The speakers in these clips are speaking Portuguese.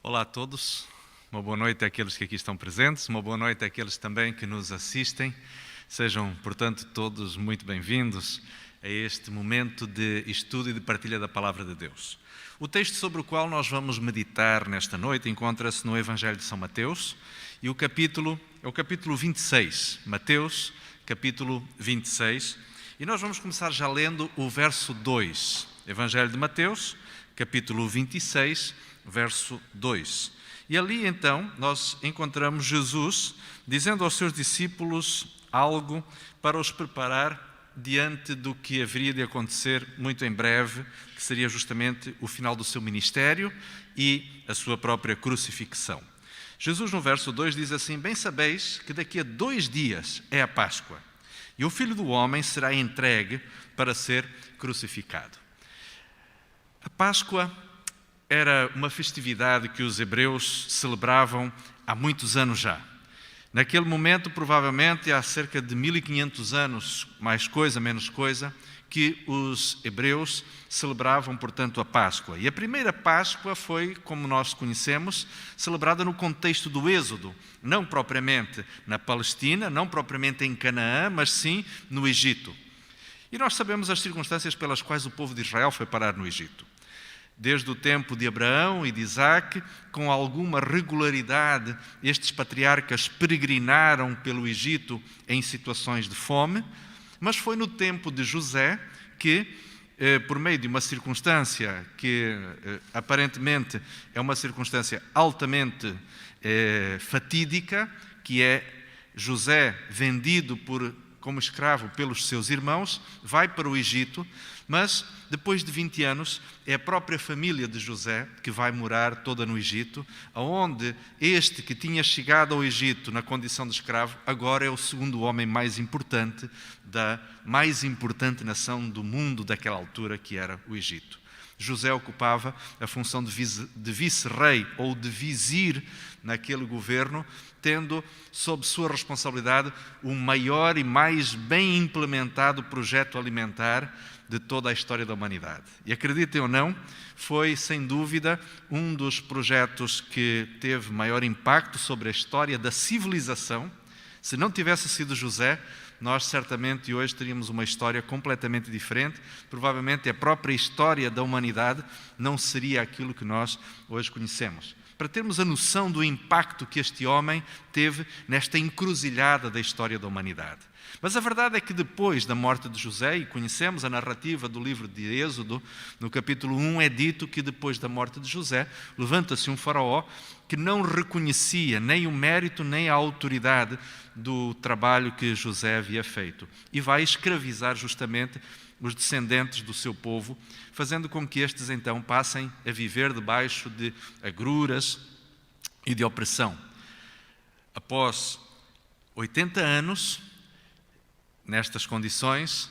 Olá a todos, uma boa noite àqueles que aqui estão presentes, uma boa noite àqueles também que nos assistem. Sejam, portanto, todos muito bem-vindos a este momento de estudo e de partilha da Palavra de Deus. O texto sobre o qual nós vamos meditar nesta noite encontra-se no Evangelho de São Mateus e o capítulo é o capítulo 26, Mateus, capítulo 26, e nós vamos começar já lendo o verso 2, Evangelho de Mateus, capítulo 26, verso 2. E ali, então, nós encontramos Jesus dizendo aos seus discípulos algo para os preparar diante do que haveria de acontecer muito em breve, que seria justamente o final do seu ministério e a sua própria crucifixão. Jesus, no verso 2, diz assim: Bem sabeis que daqui a 2 dias é a Páscoa, e o Filho do Homem será entregue para ser crucificado. A Páscoa era uma festividade que os hebreus celebravam há muitos anos já. Naquele momento, provavelmente, há cerca de 1500 anos, mais coisa, menos coisa, que os hebreus celebravam, portanto, a Páscoa. E a primeira Páscoa foi, como nós conhecemos, celebrada no contexto do Êxodo, não propriamente na Palestina, não propriamente em Canaã, mas sim no Egito. E nós sabemos as circunstâncias pelas quais o povo de Israel foi parar no Egito. Desde o tempo de Abraão e de Isaque, com alguma regularidade, estes patriarcas peregrinaram pelo Egito em situações de fome, mas foi no tempo de José que, por meio de uma circunstância que aparentemente é uma circunstância altamente fatídica, que é José vendido como escravo pelos seus irmãos, vai para o Egito, mas depois de 20 anos é a própria família de José que vai morar toda no Egito, onde este que tinha chegado ao Egito na condição de escravo, agora é o segundo homem mais importante da mais importante nação do mundo daquela altura, que era o Egito. José ocupava a função de vice-rei ou de vizir naquele governo, tendo sob sua responsabilidade o maior e mais bem implementado projeto alimentar de toda a história da humanidade. E acreditem ou não, foi sem dúvida um dos projetos que teve maior impacto sobre a história da civilização. Se não tivesse sido José, nós certamente hoje teríamos uma história completamente diferente. Provavelmente a própria história da humanidade não seria aquilo que nós hoje conhecemos. Para termos a noção do impacto que este homem teve nesta encruzilhada da história da humanidade. Mas a verdade é que depois da morte de José, e conhecemos a narrativa do livro de Êxodo, no capítulo 1 é dito que depois da morte de José, levanta-se um faraó que não reconhecia nem o mérito nem a autoridade do trabalho que José havia feito. E vai escravizar justamente os descendentes do seu povo, fazendo com que estes então passem a viver debaixo de agruras e de opressão. Após 80 anos, nestas condições,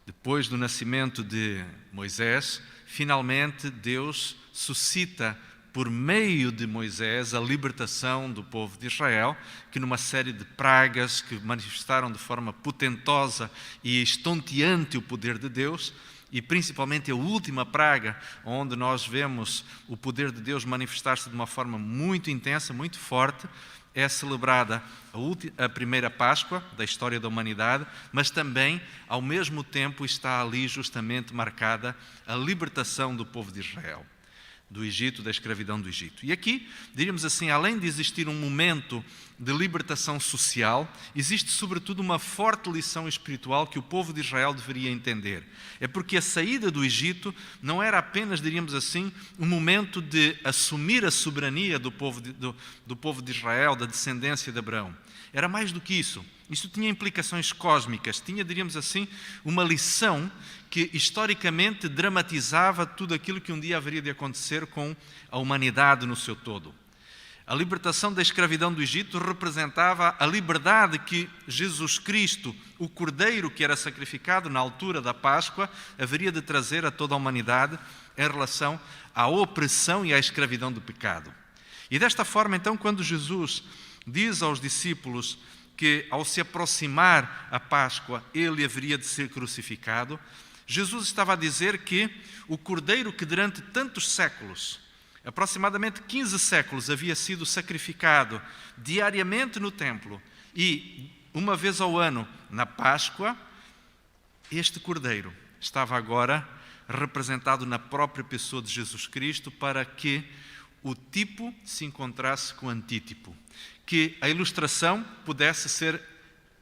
depois do nascimento de Moisés, finalmente Deus suscita por meio de Moisés a libertação do povo de Israel, que numa série de pragas que manifestaram de forma potentosa e estonteante o poder de Deus, e principalmente a última praga, onde nós vemos o poder de Deus manifestar-se de uma forma muito intensa, muito forte, é celebrada a primeira Páscoa da história da humanidade, mas também, ao mesmo tempo, está ali justamente marcada a libertação do povo de Israel, do Egito, da escravidão do Egito. E aqui, diríamos assim, além de existir um momento de libertação social, existe sobretudo uma forte lição espiritual que o povo de Israel deveria entender. É porque a saída do Egito não era apenas, diríamos assim, um momento de assumir a soberania do povo de Israel, da descendência de Abraão. Era mais do que isso. Isso tinha implicações cósmicas, tinha, diríamos assim, uma lição que historicamente dramatizava tudo aquilo que um dia haveria de acontecer com a humanidade no seu todo. A libertação da escravidão do Egito representava a liberdade que Jesus Cristo, o Cordeiro que era sacrificado na altura da Páscoa, haveria de trazer a toda a humanidade em relação à opressão e à escravidão do pecado. E desta forma, então, quando Jesus diz aos discípulos que, ao se aproximar a Páscoa, ele haveria de ser crucificado, Jesus estava a dizer que o Cordeiro que durante tantos séculos aproximadamente 15 séculos, havia sido sacrificado diariamente no templo e uma vez ao ano, na Páscoa, este cordeiro estava agora representado na própria pessoa de Jesus Cristo para que o tipo se encontrasse com o antítipo, que a ilustração pudesse ser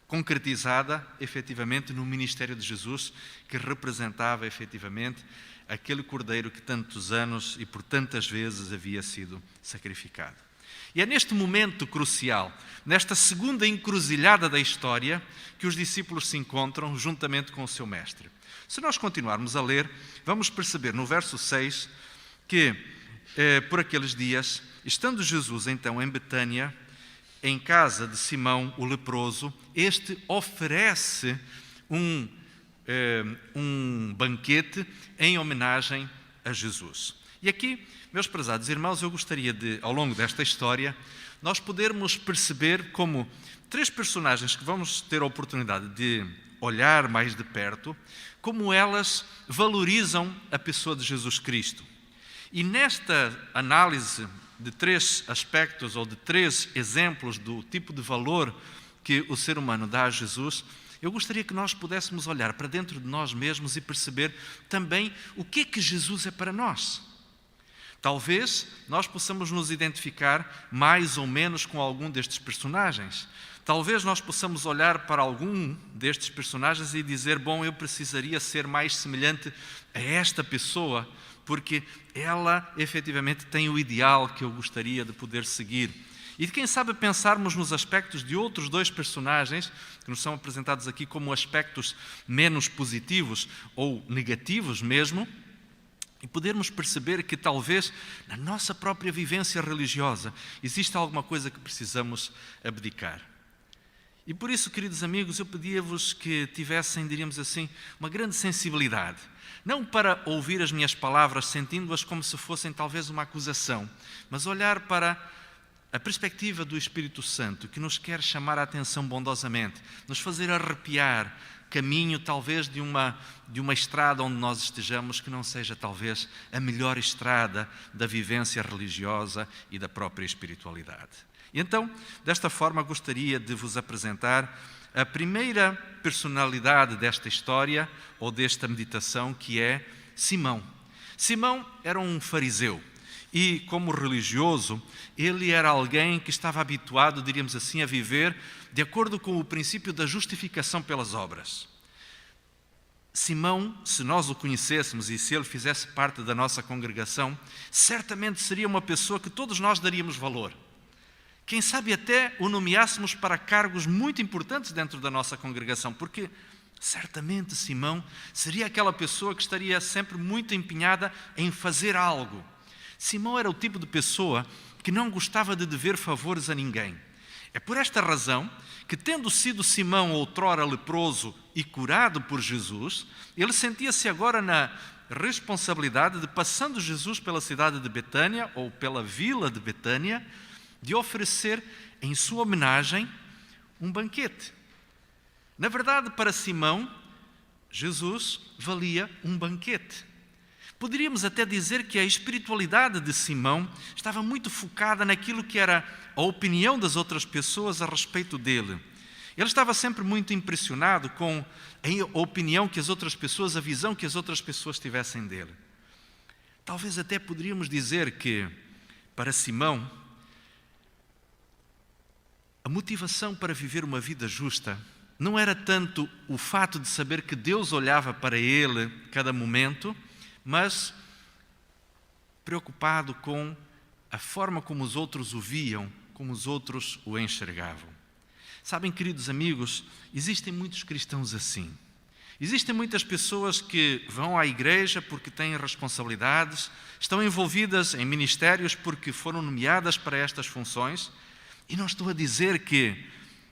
concretizada efetivamente no ministério de Jesus, que representava efetivamente aquele cordeiro que tantos anos e por tantas vezes havia sido sacrificado. E é neste momento crucial, nesta segunda encruzilhada da história, que os discípulos se encontram juntamente com o seu mestre. Se nós continuarmos a ler, vamos perceber no verso 6 que, por aqueles dias, estando Jesus então em Betânia, em casa de Simão o leproso, este oferece um banquete em homenagem a Jesus. E aqui, meus prezados irmãos, eu gostaria de, ao longo desta história, nós podermos perceber como três personagens que vamos ter a oportunidade de olhar mais de perto, como elas valorizam a pessoa de Jesus Cristo. E nesta análise de três aspectos ou de três exemplos do tipo de valor que o ser humano dá a Jesus, eu gostaria que nós pudéssemos olhar para dentro de nós mesmos e perceber também o que é que Jesus é para nós. Talvez nós possamos nos identificar mais ou menos com algum destes personagens. Talvez nós possamos olhar para algum destes personagens e dizer, bom, eu precisaria ser mais semelhante a esta pessoa, porque ela efetivamente tem o ideal que eu gostaria de poder seguir. E quem sabe pensarmos nos aspectos de outros dois personagens, que nos são apresentados aqui como aspectos menos positivos ou negativos mesmo, e podermos perceber que talvez na nossa própria vivência religiosa exista alguma coisa que precisamos abdicar. E por isso, queridos amigos, eu pedia-vos que tivessem, diríamos assim, uma grande sensibilidade. Não para ouvir as minhas palavras sentindo-as como se fossem talvez uma acusação, mas olhar para a perspectiva do Espírito Santo, que nos quer chamar a atenção bondosamente, nos fazer arrepiar caminho talvez de uma estrada onde nós estejamos que não seja talvez a melhor estrada da vivência religiosa e da própria espiritualidade. E então, desta forma, gostaria de vos apresentar a primeira personalidade desta história ou desta meditação, que é Simão. Simão era um fariseu. E, como religioso, ele era alguém que estava habituado, diríamos assim, a viver de acordo com o princípio da justificação pelas obras. Simão, se nós o conhecêssemos e se ele fizesse parte da nossa congregação, certamente seria uma pessoa que todos nós daríamos valor. Quem sabe até o nomeássemos para cargos muito importantes dentro da nossa congregação, porque certamente Simão seria aquela pessoa que estaria sempre muito empenhada em fazer algo. Simão era o tipo de pessoa que não gostava de dever favores a ninguém. É por esta razão que, tendo sido Simão outrora leproso e curado por Jesus, ele sentia-se agora na responsabilidade de, passando Jesus pela cidade de Betânia, ou pela vila de Betânia, de oferecer em sua homenagem um banquete. Na verdade, para Simão, Jesus valia um banquete. Poderíamos até dizer que a espiritualidade de Simão estava muito focada naquilo que era a opinião das outras pessoas a respeito dele. Ele estava sempre muito impressionado com a opinião que as outras pessoas, a visão que as outras pessoas tivessem dele. Talvez até poderíamos dizer que, para Simão, a motivação para viver uma vida justa não era tanto o fato de saber que Deus olhava para ele a cada momento, mas preocupado com a forma como os outros o viam, como os outros o enxergavam. Sabem, queridos amigos, existem muitos cristãos assim. Existem muitas pessoas que vão à igreja porque têm responsabilidades, estão envolvidas em ministérios porque foram nomeadas para estas funções, e não estou a dizer que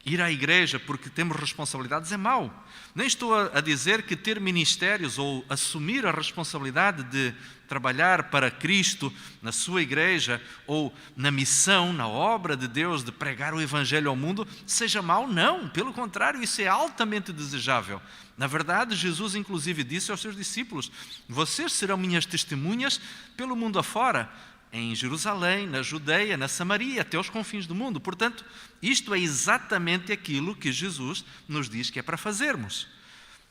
ir à igreja porque temos responsabilidades é mau. Nem estou a dizer que ter ministérios ou assumir a responsabilidade de trabalhar para Cristo na sua igreja ou na missão, na obra de Deus de pregar o Evangelho ao mundo seja mau. Não, pelo contrário, isso é altamente desejável. Na verdade, Jesus inclusive disse aos seus discípulos: vocês serão minhas testemunhas pelo mundo afora, em Jerusalém, na Judeia, na Samaria, até aos confins do mundo. Portanto, isto é exatamente aquilo que Jesus nos diz que é para fazermos.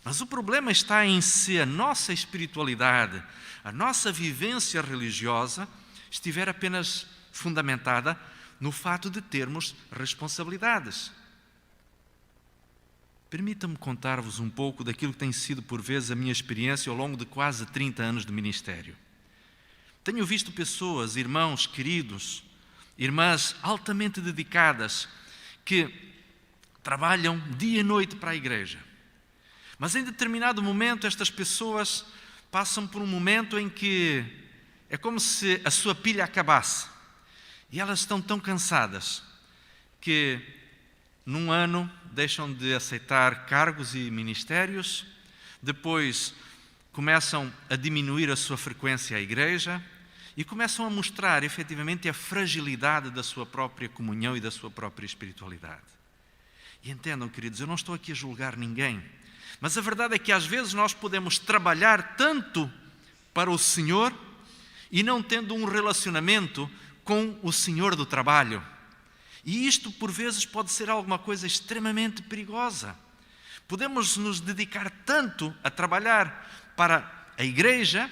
Mas o problema está em se a nossa espiritualidade, a nossa vivência religiosa, estiver apenas fundamentada no fato de termos responsabilidades. Permitam-me contar-vos um pouco daquilo que tem sido, por vezes, a minha experiência ao longo de quase 30 anos de ministério. Tenho visto pessoas, irmãos queridos, irmãs altamente dedicadas, que trabalham dia e noite para a igreja. Mas em determinado momento estas pessoas passam por um momento em que é como se a sua pilha acabasse. E elas estão tão cansadas que num ano deixam de aceitar cargos e ministérios, depois começam a diminuir a sua frequência à igreja e começam a mostrar efetivamente a fragilidade da sua própria comunhão e da sua própria espiritualidade. E entendam, queridos, eu não estou aqui a julgar ninguém, mas a verdade é que às vezes nós podemos trabalhar tanto para o Senhor e não tendo um relacionamento com o Senhor do trabalho. E isto, por vezes, pode ser alguma coisa extremamente perigosa. Podemos nos dedicar tanto a trabalhar para a igreja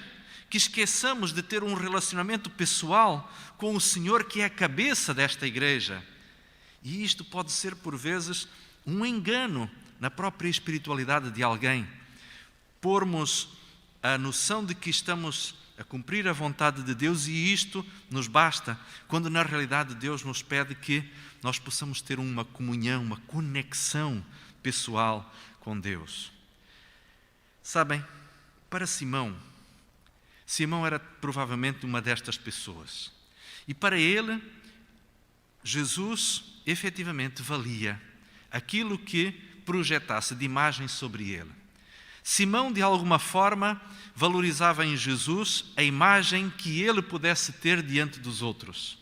que esqueçamos de ter um relacionamento pessoal com o Senhor, que é a cabeça desta igreja. E isto pode ser, por vezes, um engano na própria espiritualidade de alguém. Pormos a noção de que estamos a cumprir a vontade de Deus e isto nos basta, quando na realidade Deus nos pede que nós possamos ter uma comunhão, uma conexão pessoal com Deus. Sabem, para Simão era provavelmente uma destas pessoas. E para ele, Jesus efetivamente valia aquilo que projetasse de imagem sobre ele. Simão, de alguma forma, valorizava em Jesus a imagem que ele pudesse ter diante dos outros.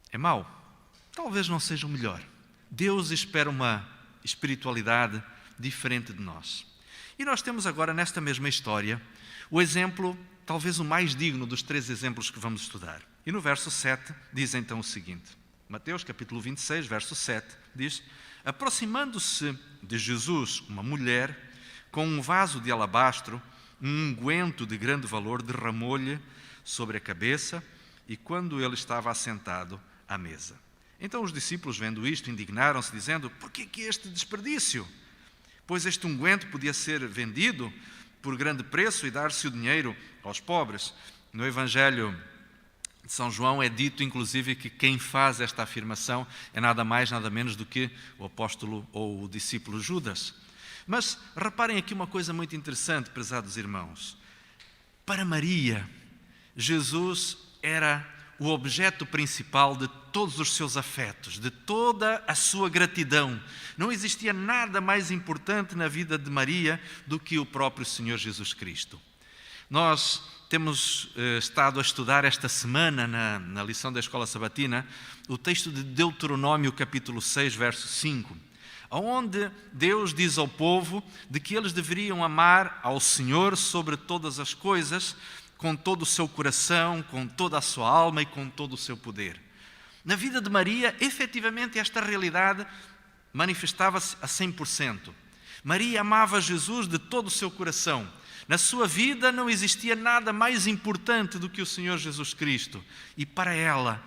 É mau? Talvez não seja o melhor. Deus espera uma espiritualidade diferente de nós. E nós temos agora, nesta mesma história, o exemplo, talvez o mais digno dos 3 exemplos que vamos estudar. E no verso 7 diz então o seguinte. Mateus capítulo 26, verso 7, diz: aproximando-se de Jesus uma mulher com um vaso de alabastro, um unguento de grande valor, derramou-lhe sobre a cabeça e quando ele estava assentado à mesa. Então os discípulos, vendo isto, indignaram-se, dizendo: por que este desperdício? Pois este unguento podia ser vendido por grande preço e dar-se o dinheiro aos pobres. No Evangelho de São João é dito, inclusive, que quem faz esta afirmação é nada mais, nada menos do que o apóstolo ou o discípulo Judas. Mas reparem aqui uma coisa muito interessante, prezados irmãos. Para Maria, Jesus era o objeto principal de todos os seus afetos, de toda a sua gratidão. Não existia nada mais importante na vida de Maria do que o próprio Senhor Jesus Cristo. Nós temos estado a estudar esta semana, na lição da Escola Sabatina, o texto de Deuteronômio, capítulo 6, verso 5, onde Deus diz ao povo de que eles deveriam amar ao Senhor sobre todas as coisas, com todo o seu coração, com toda a sua alma e com todo o seu poder. Na vida de Maria, efetivamente, esta realidade manifestava-se a 100%. Maria amava Jesus de todo o seu coração. Na sua vida não existia nada mais importante do que o Senhor Jesus Cristo. E para ela,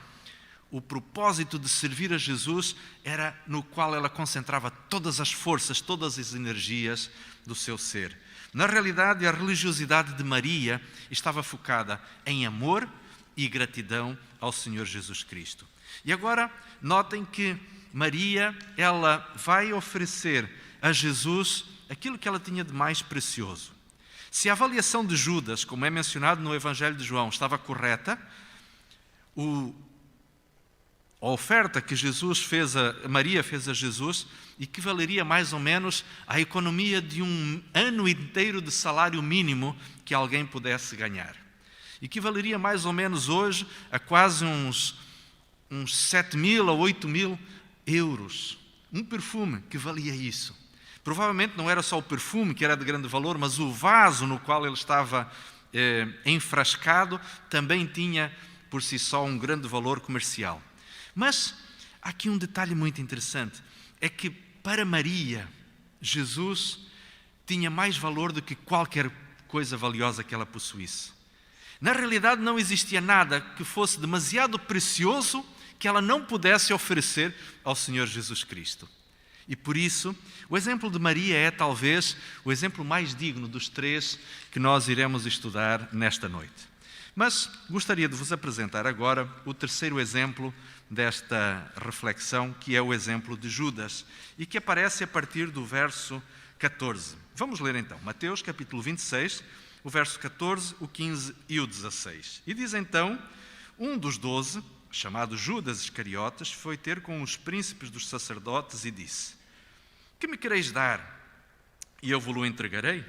o propósito de servir a Jesus era no qual ela concentrava todas as forças, todas as energias do seu ser. Na realidade, a religiosidade de Maria estava focada em amor e gratidão ao Senhor Jesus Cristo. E agora, notem que Maria, ela vai oferecer a Jesus aquilo que ela tinha de mais precioso. Se a avaliação de Judas, como é mencionado no Evangelho de João, estava correta, a oferta que Maria fez a Jesus equivaleria mais ou menos à economia de um ano inteiro de salário mínimo que alguém pudesse ganhar. Equivaleria mais ou menos hoje a quase uns 7.000 a 8.000 euros. Um perfume que valia isso. Provavelmente não era só o perfume que era de grande valor, mas o vaso no qual ele estava enfrascado, também tinha por si só um grande valor comercial. Mas há aqui um detalhe muito interessante, é que para Maria, Jesus tinha mais valor do que qualquer coisa valiosa que ela possuísse. Na realidade, não existia nada que fosse demasiado precioso que ela não pudesse oferecer ao Senhor Jesus Cristo. E por isso, o exemplo de Maria é talvez o exemplo mais digno dos três que nós iremos estudar nesta noite. Mas gostaria de vos apresentar agora o terceiro exemplo desta reflexão, que é o exemplo de Judas, e que aparece a partir do verso 14. Vamos ler então, Mateus capítulo 26, o verso 14, o 15 e o 16. E diz então, um dos 12, chamado Judas Iscariotes, foi ter com os príncipes dos sacerdotes e disse: que me quereis dar? E eu vos-lo entregarei.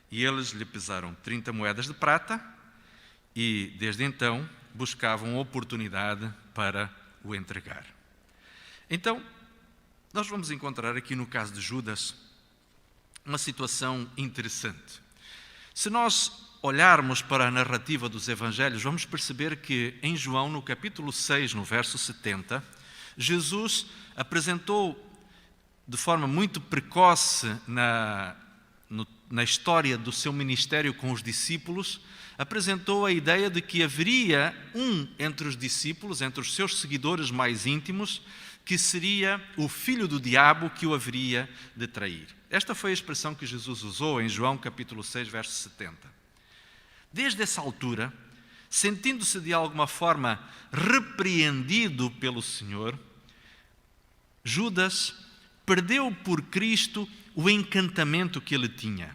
E eles lhe pesaram 30 moedas de prata e, desde então, buscavam oportunidade para o entregar. Então, nós vamos encontrar aqui no caso de Judas uma situação interessante. Se nós olharmos para a narrativa dos Evangelhos, vamos perceber que em João, no capítulo 6, no verso 70, Jesus apresentou de forma muito precoce na história do seu ministério com os discípulos, apresentou a ideia de que haveria um entre os discípulos, entre os seus seguidores mais íntimos, que seria o filho do diabo que o haveria de trair. Esta foi a expressão que Jesus usou em João capítulo 6, verso 70. Desde essa altura, sentindo-se de alguma forma repreendido pelo Senhor, Judas perdeu por Cristo o encantamento que ele tinha.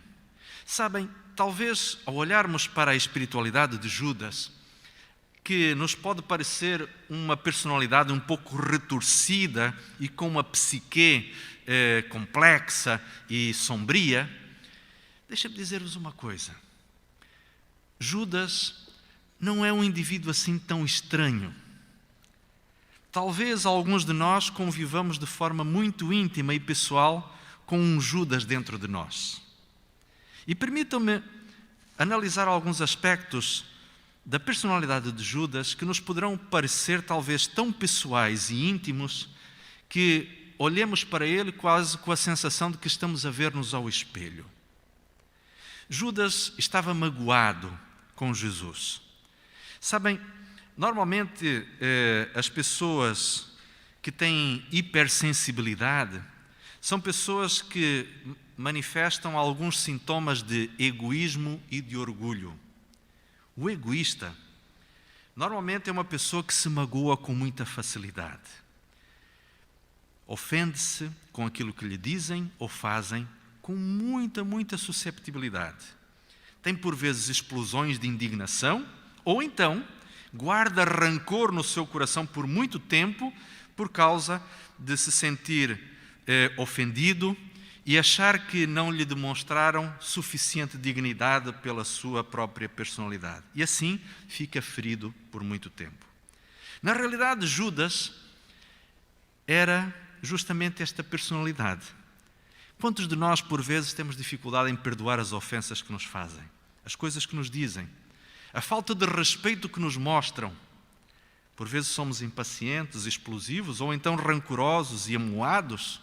Sabem, talvez ao olharmos para a espiritualidade de Judas, que nos pode parecer uma personalidade um pouco retorcida e com uma psique complexa e sombria, deixa-me dizer-vos uma coisa. Judas não é um indivíduo assim tão estranho. Talvez alguns de nós convivamos de forma muito íntima e pessoal com um Judas dentro de nós. E permitam-me analisar alguns aspectos da personalidade de Judas que nos poderão parecer talvez tão pessoais e íntimos que olhemos para ele quase com a sensação de que estamos a ver-nos ao espelho. Judas estava magoado com Jesus. Sabem, normalmente as pessoas que têm hipersensibilidade são pessoas que manifestam alguns sintomas de egoísmo e de orgulho. O egoísta normalmente é uma pessoa que se magoa com muita facilidade. Ofende-se com aquilo que lhe dizem ou fazem com muita susceptibilidade. Tem por vezes explosões de indignação ou então guarda rancor no seu coração por muito tempo por causa de se sentir ofendido e achar que não lhe demonstraram suficiente dignidade pela sua própria personalidade. E assim fica ferido por muito tempo. Na realidade, Judas era justamente esta personalidade. Quantos de nós, por vezes, temos dificuldade em perdoar as ofensas que nos fazem, as coisas que nos dizem, a falta de respeito que nos mostram? Por vezes somos impacientes, explosivos ou então rancorosos e amuados.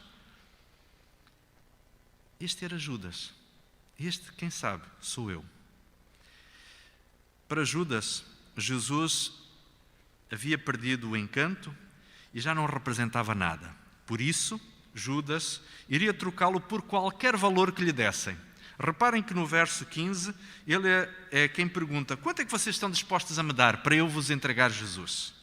Este era Judas. Este, quem sabe, sou eu. Para Judas, Jesus havia perdido o encanto e já não representava nada. Por isso, Judas iria trocá-lo por qualquer valor que lhe dessem. Reparem que no verso 15, ele é quem pergunta: quanto é que vocês estão dispostos a me dar para eu vos entregar Jesus?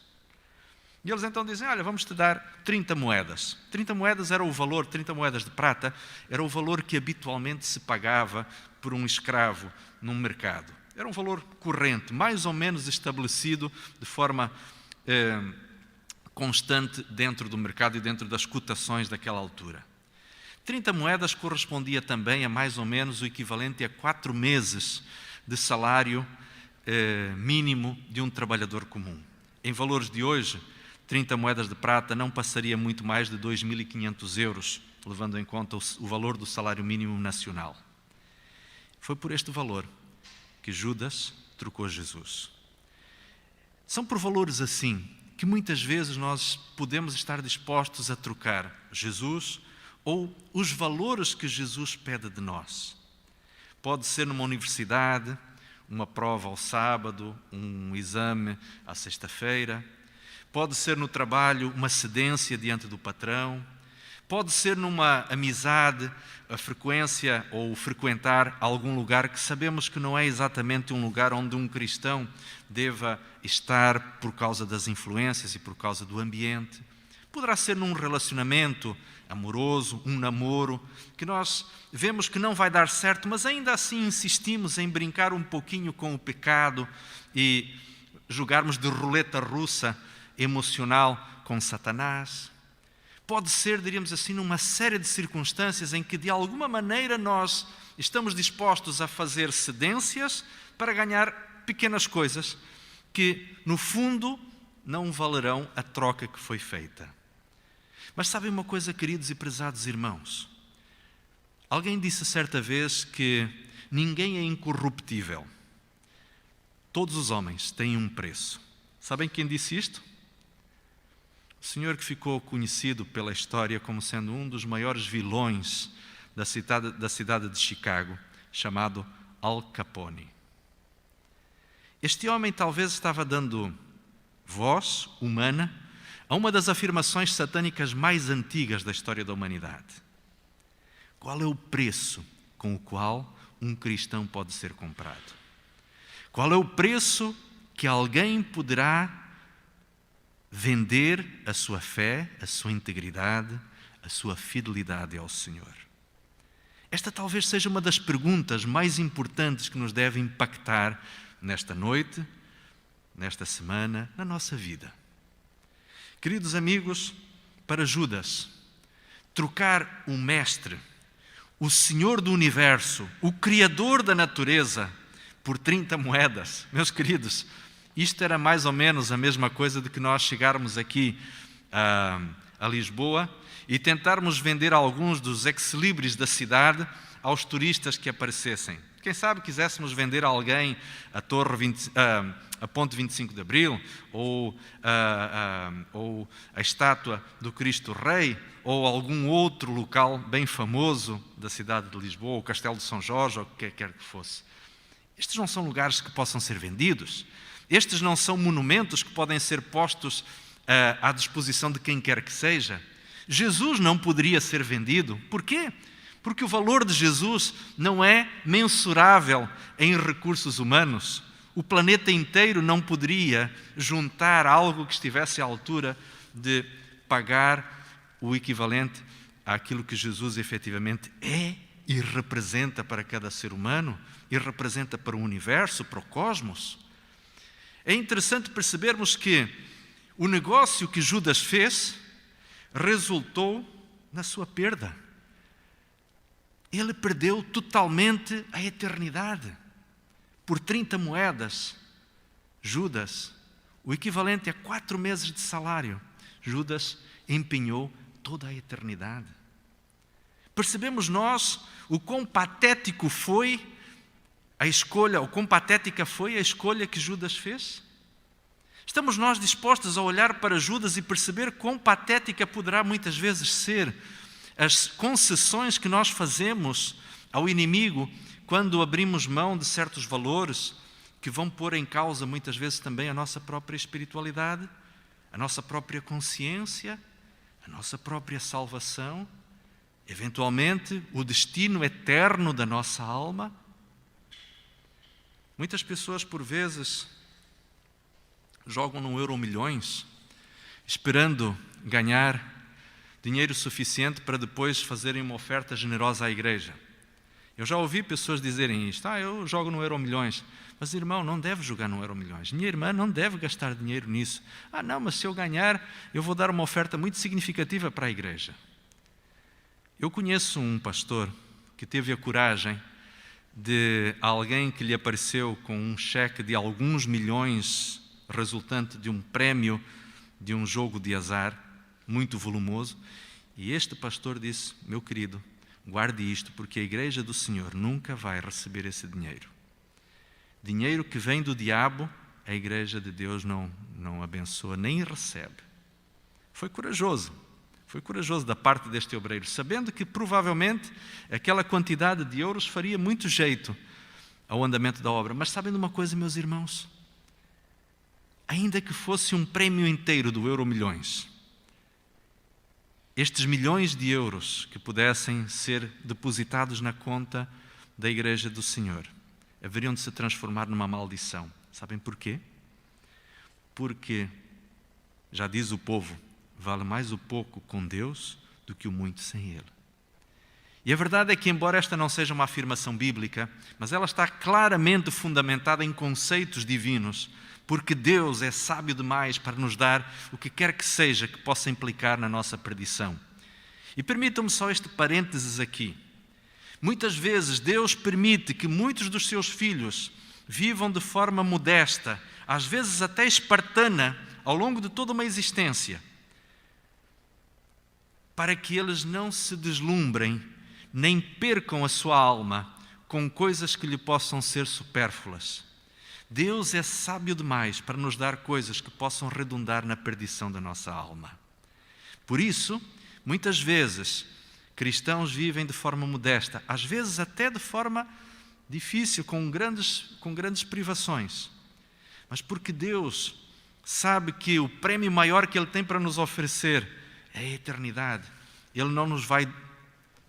E eles então dizem: olha, vamos te dar 30 moedas. 30 moedas era o valor, 30 moedas de prata, era o valor que habitualmente se pagava por um escravo num mercado. Era um valor corrente, mais ou menos estabelecido de forma constante dentro do mercado e dentro das cotações daquela altura. 30 moedas correspondia também a mais ou menos o equivalente a 4 meses de salário mínimo de um trabalhador comum. Em valores de hoje, 30 moedas de prata não passaria muito mais de 2.500 euros, levando em conta o valor do salário mínimo nacional. Foi por este valor que que Judas trocou Jesus. São por valores assim que muitas vezes nós podemos estar dispostos a trocar Jesus ou os valores que Jesus pede de nós. Pode ser numa universidade, uma prova ao sábado, um exame à sexta-feira. Pode ser no trabalho, uma cedência diante do patrão. Pode ser numa amizade, a frequência ou frequentar algum lugar que sabemos que não é exatamente um lugar onde um cristão deva estar por causa das influências e por causa do ambiente. Poderá ser num relacionamento amoroso, um namoro, que nós vemos que não vai dar certo, mas ainda assim insistimos em brincar um pouquinho com o pecado e jogarmos de roleta russa emocional com Satanás. Pode ser, diríamos assim, numa série de circunstâncias em que de alguma maneira nós estamos dispostos a fazer cedências para ganhar pequenas coisas que, no fundo, não valerão a troca que foi feita. Mas sabem uma coisa, queridos e prezados irmãos? Alguém disse certa vez que ninguém é incorruptível. Todos os homens têm um preço. Sabem quem disse isto? O senhor que ficou conhecido pela história como sendo um dos maiores vilões da cidade de Chicago, chamado Al Capone. Este homem talvez estava dando voz humana a uma das afirmações satânicas mais antigas da história da humanidade. Qual é o preço com o qual um cristão pode ser comprado? Qual é o preço que alguém poderá vender a sua fé, a sua integridade, a sua fidelidade ao Senhor? Esta talvez seja uma das perguntas mais importantes que nos deve impactar nesta noite, nesta semana, na nossa vida. Queridos amigos, para Judas, trocar o Mestre, o Senhor do Universo, o Criador da natureza, por 30 moedas, meus queridos, isto era mais ou menos a mesma coisa de que nós chegarmos aqui a Lisboa e tentarmos vender alguns dos ex-libris da cidade aos turistas que aparecessem. Quem sabe quiséssemos vender a alguém a Ponte 25 de Abril, ou a estátua do Cristo Rei, ou algum outro local bem famoso da cidade de Lisboa, o Castelo de São Jorge, ou o que quer que fosse. Estes não são lugares que possam ser vendidos. Estes não são monumentos que podem ser postos à disposição de quem quer que seja. Jesus não poderia ser vendido. Porquê? Porque o valor de Jesus não é mensurável em recursos humanos. O planeta inteiro não poderia juntar algo que estivesse à altura de pagar o equivalente àquilo que Jesus efetivamente é e representa para cada ser humano e representa para o universo, para o cosmos. É interessante percebermos que o negócio que Judas fez resultou na sua perda. Ele perdeu totalmente a eternidade. Por 30 moedas, Judas, o equivalente a 4 meses de salário, Judas empenhou toda a eternidade. Percebemos nós o quão patético foi a escolha, ou quão patética foi a escolha que Judas fez? Estamos nós dispostos a olhar para Judas e perceber quão patética poderá muitas vezes ser as concessões que nós fazemos ao inimigo quando abrimos mão de certos valores que vão pôr em causa muitas vezes também a nossa própria espiritualidade, a nossa própria consciência, a nossa própria salvação, eventualmente o destino eterno da nossa alma? Muitas pessoas, por vezes, jogam no Euromilhões, esperando ganhar dinheiro suficiente para depois fazerem uma oferta generosa à igreja. Eu já ouvi pessoas dizerem isto: eu jogo no Euromilhões. Mas, irmão, não deve jogar no Euromilhões. Minha irmã não deve gastar dinheiro nisso. Não, mas se eu ganhar, eu vou dar uma oferta muito significativa para a igreja. Eu conheço um pastor que teve a coragem de alguém que lhe apareceu com um cheque de alguns milhões resultante de um prémio de um jogo de azar muito volumoso, e este pastor disse: meu querido, guarde isto, porque a igreja do Senhor nunca vai receber esse dinheiro. Dinheiro que vem do diabo, a igreja de Deus não abençoa nem recebe. Foi corajoso da parte deste obreiro, sabendo que provavelmente aquela quantidade de euros faria muito jeito ao andamento da obra. Mas sabem de uma coisa, meus irmãos? Ainda que fosse um prémio inteiro do Euromilhões, estes milhões de euros que pudessem ser depositados na conta da igreja do Senhor, haveriam de se transformar numa maldição. Sabem porquê? Porque, já diz o povo, vale mais o pouco com Deus do que o muito sem Ele. E a verdade é que, embora esta não seja uma afirmação bíblica, mas ela está claramente fundamentada em conceitos divinos, porque Deus é sábio demais para nos dar o que quer que seja que possa implicar na nossa perdição. E permitam-me só este parênteses aqui. Muitas vezes Deus permite que muitos dos seus filhos vivam de forma modesta, às vezes até espartana, ao longo de toda uma existência, para que eles não se deslumbrem, nem percam a sua alma com coisas que lhe possam ser supérfluas. Deus é sábio demais para nos dar coisas que possam redundar na perdição da nossa alma. Por isso, muitas vezes, cristãos vivem de forma modesta, às vezes até de forma difícil, com grandes privações. Mas porque Deus sabe que o prêmio maior que Ele tem para nos oferecer é a eternidade, Ele não nos vai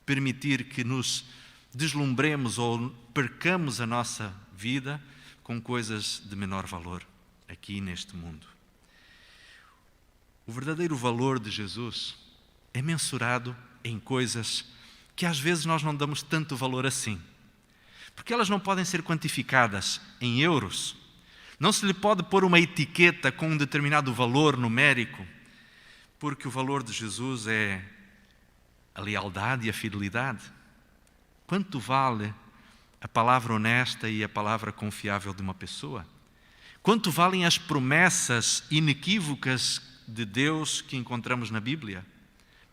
permitir que nos deslumbremos ou percamos a nossa vida com coisas de menor valor aqui neste mundo. O verdadeiro valor de Jesus é mensurado em coisas que às vezes nós não damos tanto valor assim, porque elas não podem ser quantificadas em euros, não se lhe pode pôr uma etiqueta com um determinado valor numérico, porque o valor de Jesus é a lealdade e a fidelidade. Quanto vale a palavra honesta e a palavra confiável de uma pessoa? Quanto valem as promessas inequívocas de Deus que encontramos na Bíblia?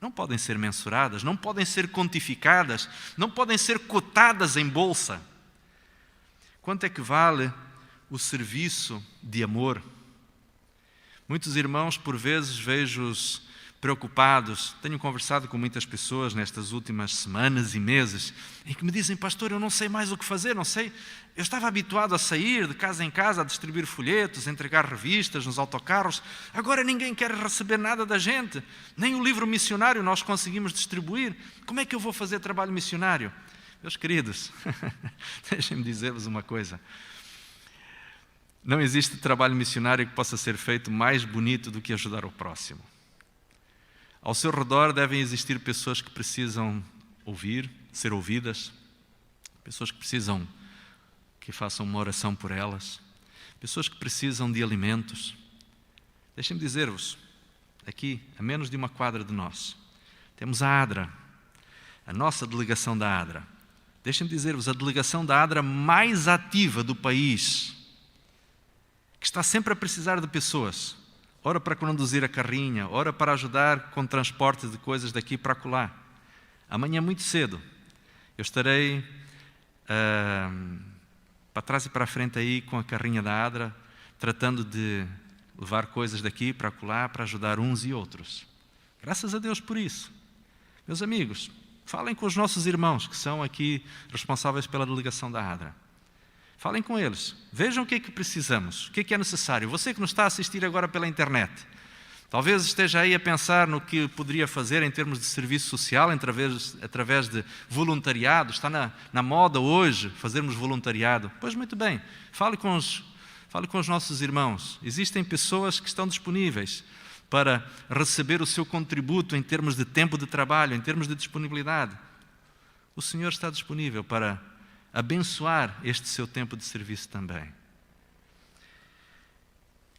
Não podem ser mensuradas, não podem ser quantificadas, não podem ser cotadas em bolsa. Quanto é que vale o serviço de amor? Muitos irmãos, por vezes, vejo-os preocupados. Tenho conversado com muitas pessoas nestas últimas semanas e meses em que me dizem: pastor, eu não sei mais o que fazer, não sei. Eu estava habituado a sair de casa em casa, a distribuir folhetos, a entregar revistas nos autocarros. Agora ninguém quer receber nada da gente. Nem o livro missionário nós conseguimos distribuir. Como é que eu vou fazer trabalho missionário? Meus queridos, deixem-me dizer-vos uma coisa. Não existe trabalho missionário que possa ser feito mais bonito do que ajudar o próximo. Ao seu redor devem existir pessoas que precisam ouvir, ser ouvidas, pessoas que precisam que façam uma oração por elas, pessoas que precisam de alimentos. Deixem-me dizer-vos, aqui, a menos de uma quadra de nós, temos a ADRA, a nossa delegação da ADRA. Deixem-me dizer-vos, a delegação da ADRA mais ativa do país, que está sempre a precisar de pessoas, ora para conduzir a carrinha, ora para ajudar com transporte de coisas daqui para acolá. Amanhã muito cedo eu estarei para trás e para a frente aí com a carrinha da ADRA, tratando de levar coisas daqui para acolá, para ajudar uns e outros. Graças a Deus por isso. Meus amigos, falem com os nossos irmãos que são aqui responsáveis pela delegação da ADRA. Falem com eles, vejam o que é que precisamos, o que é necessário. Você que nos está a assistir agora pela internet, talvez esteja aí a pensar no que poderia fazer em termos de serviço social, através de voluntariado. Está na moda hoje fazermos voluntariado. Pois muito bem, fale com os nossos irmãos. Existem pessoas que estão disponíveis para receber o seu contributo em termos de tempo de trabalho, em termos de disponibilidade. O Senhor está disponível para abençoar este seu tempo de serviço também.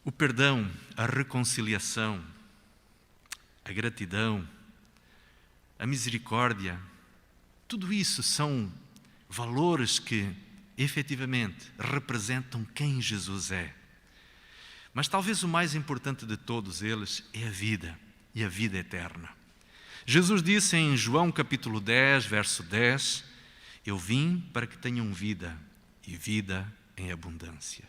O perdão, a reconciliação, a gratidão, a misericórdia, tudo isso são valores que efetivamente representam quem Jesus é. Mas talvez o mais importante de todos eles é a vida, e a vida eterna. Jesus disse em João capítulo 10, verso 10, eu vim para que tenham vida, e vida em abundância.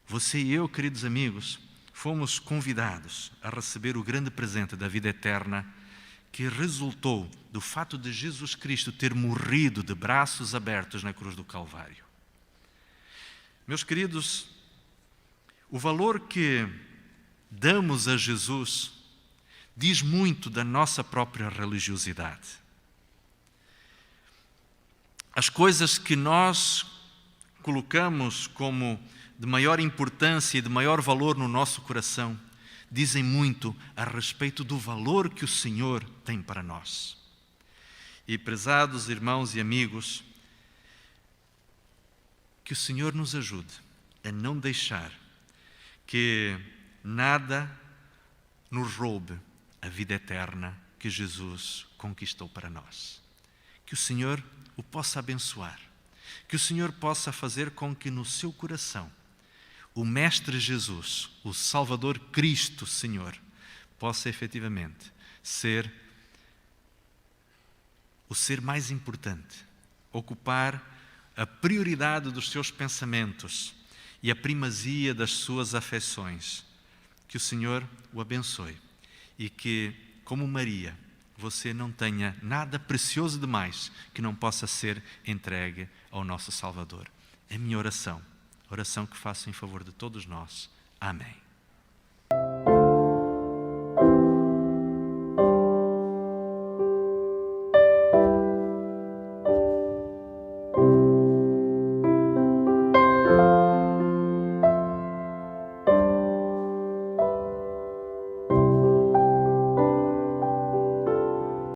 Você e eu, queridos amigos, fomos convidados a receber o grande presente da vida eterna que resultou do fato de Jesus Cristo ter morrido de braços abertos na cruz do Calvário. Meus queridos, o valor que damos a Jesus diz muito da nossa própria religiosidade. As coisas que nós colocamos como de maior importância e de maior valor no nosso coração dizem muito a respeito do valor que o Senhor tem para nós. E, prezados irmãos e amigos, que o Senhor nos ajude a não deixar que nada nos roube a vida eterna que Jesus conquistou para nós. Que o Senhor o possa abençoar. Que o Senhor possa fazer com que no seu coração o Mestre Jesus, o Salvador Cristo, Senhor, possa efetivamente ser o ser mais importante, ocupar a prioridade dos seus pensamentos e a primazia das suas afeições. Que o Senhor o abençoe e que, como Maria, você não tenha nada precioso demais que não possa ser entregue ao nosso Salvador. É a minha oração que faço em favor de todos nós. Amém.